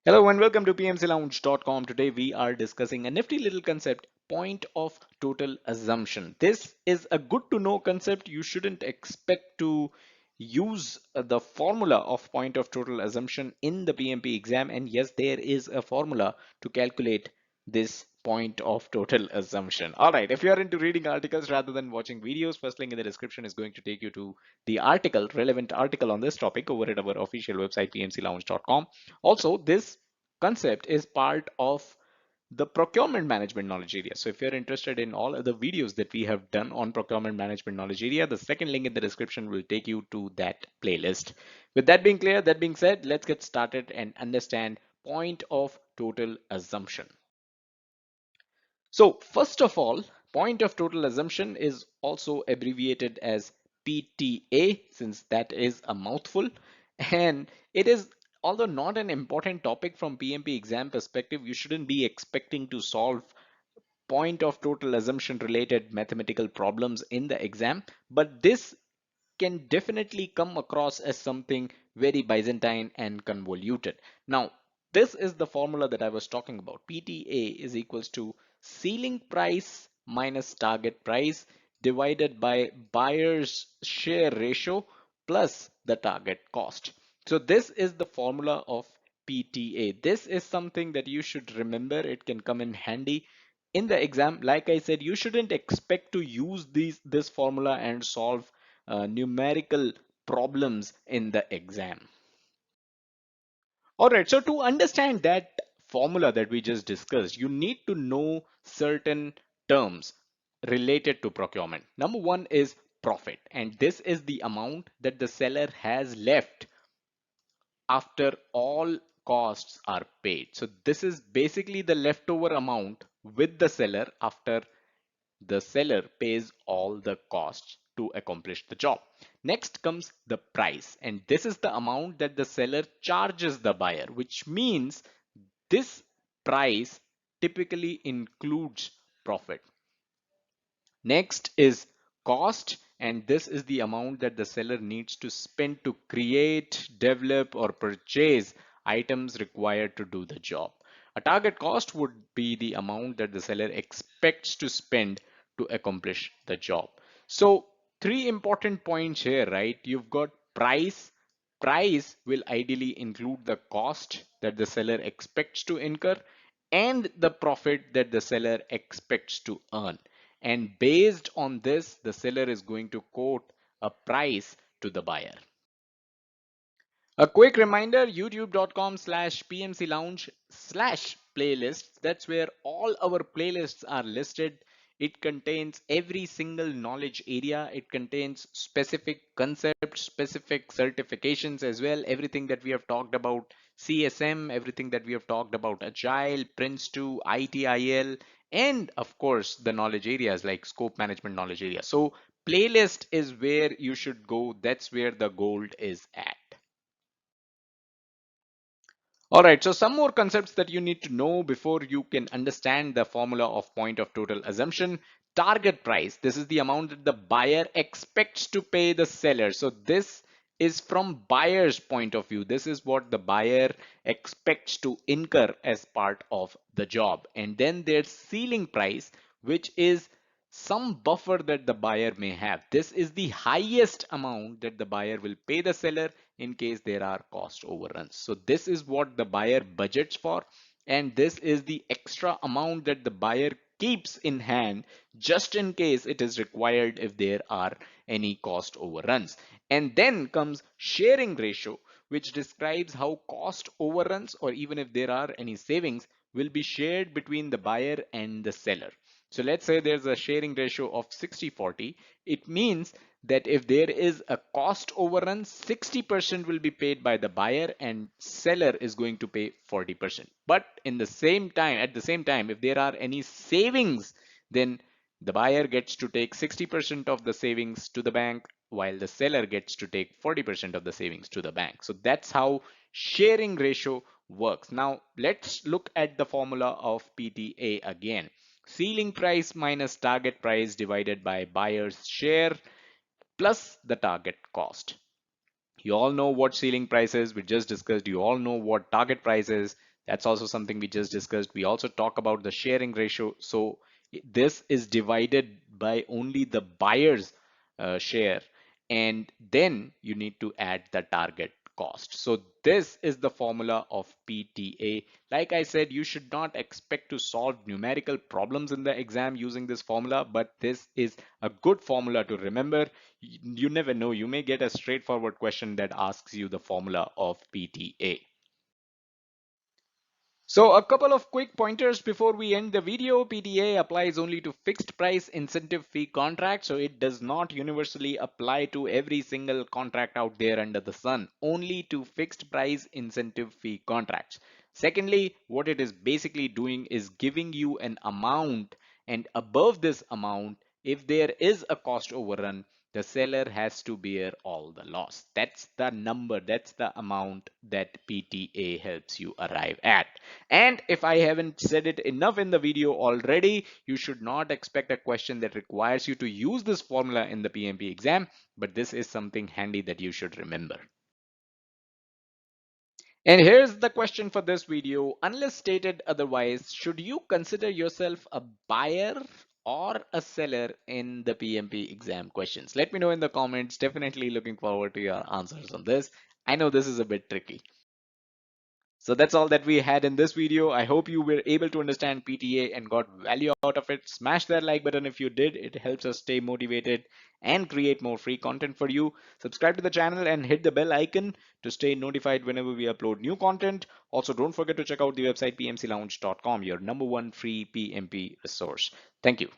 Hello and welcome to PMCLounge.com. Today we are discussing a nifty little concept, point of total assumption. This is a good to know concept. You shouldn't expect to use the formula of point of total assumption in the PMP exam. And yes, there is a formula to calculate this point of total assumption. All right, if you are into reading articles rather than watching videos, first link in the description is going to take you to the article, relevant article on this topic over at our official website, pmclounge.com. Also, this concept is part of the procurement management knowledge area. So if you're interested in all other videos that we have done on procurement management knowledge area, the second link in the description will take you to that playlist. With that being clear, that being said, let's get started and understand point of total assumption. So first of all, point of total assumption is also abbreviated as PTA, since that is a mouthful, and it is, although not an important topic from PMP exam perspective, you shouldn't be expecting to solve point of total assumption related mathematical problems in the exam, but this can definitely come across as something very Byzantine and convoluted. Now, this is the formula that I was talking about. PTA is equals to ceiling price minus target price divided by buyer's share ratio plus the target cost. So this is the formula of PTA. This is something that you should remember. It can come in handy in the exam. Like I said, you shouldn't expect to use this formula and solve numerical problems in the exam. All right, so to understand that formula that we just discussed, you need to know certain terms related to procurement. Number one is profit, and this is the amount that the seller has left after all costs are paid. So this is basically the leftover amount with the seller after the seller pays all the costs to accomplish the job. Next comes the price, and this is the amount that the seller charges the buyer, which means this price typically includes profit. Next is cost, and this is the amount that the seller needs to spend to create, develop, or purchase items required to do the job. A target cost would be the amount that the seller expects to spend to accomplish the job. So, three important points here, right? You've got price. Price will ideally include the cost that the seller expects to incur and the profit that the seller expects to earn. And based on this, the seller is going to quote a price to the buyer. A quick reminder, youtube.com/PMC Lounge/playlists. That's where all our playlists are listed. It contains every single knowledge area. It contains specific concepts, specific certifications as well. Everything that we have talked about CSM, everything that we have talked about Agile, Prince2, ITIL, and of course the knowledge areas like scope management knowledge area. So playlist is where you should go. That's where the gold is at. All right, so some more concepts that you need to know before you can understand the formula of point of total assumption. Target price. This is the amount that the buyer expects to pay the seller. So this is from buyer's point of view. This is what the buyer expects to incur as part of the job. And then there's ceiling price, which is some buffer that the buyer may have. This is the highest amount that the buyer will pay the seller in case there are cost overruns. So this is what the buyer budgets for, and this is the extra amount that the buyer keeps in hand just in case it is required if there are any cost overruns. And then comes sharing ratio, which describes how cost overruns or even if there are any savings will be shared between the buyer and the seller. So let's say there's a sharing ratio of 60-40. It means that if there is a cost overrun, 60% will be paid by the buyer and seller is going to pay 40%. But at the same time, if there are any savings, then the buyer gets to take 60% of the savings to the bank while the seller gets to take 40% of the savings to the bank. So that's how sharing ratio works. Now let's look at the formula of PTA again. Ceiling price minus target price divided by buyer's share plus the target cost. You all know what ceiling price is. We just discussed. You all know what target price is. That's also something we just discussed. We also talk about the sharing ratio. So this is divided by only the buyer's share, and then you need to add the target cost. So this is the formula of PTA. Like I said, you should not expect to solve numerical problems in the exam using this formula, but this is a good formula to remember. You never know, you may get a straightforward question that asks you the formula of PTA. So a couple of quick pointers before we end the video. PTA applies only to fixed price incentive fee contracts, so it does not universally apply to every single contract out there under the sun, only to fixed price incentive fee contracts. Secondly, what it is basically doing is giving you an amount, and above this amount, if there is a cost overrun, the seller has to bear all the loss. That's the number, that's the amount that PTA helps you arrive at. And if I haven't said it enough in the video already, you should not expect a question that requires you to use this formula in the PMP exam, but this is something handy that you should remember. And here's the question for this video. Unless stated otherwise, should you consider yourself a buyer or a seller in the PMP exam questions? Let me know in the comments. Definitely looking forward to your answers on this. I know this is a bit tricky. So that's all that we had in this video. I hope you were able to understand PTA and got value out of it. Smash that like button if you did. It helps us stay motivated and create more free content for you. Subscribe to the channel and hit the bell icon to stay notified whenever we upload new content. Also, don't forget to check out the website pmclounge.com, your number one free PMP resource. Thank you.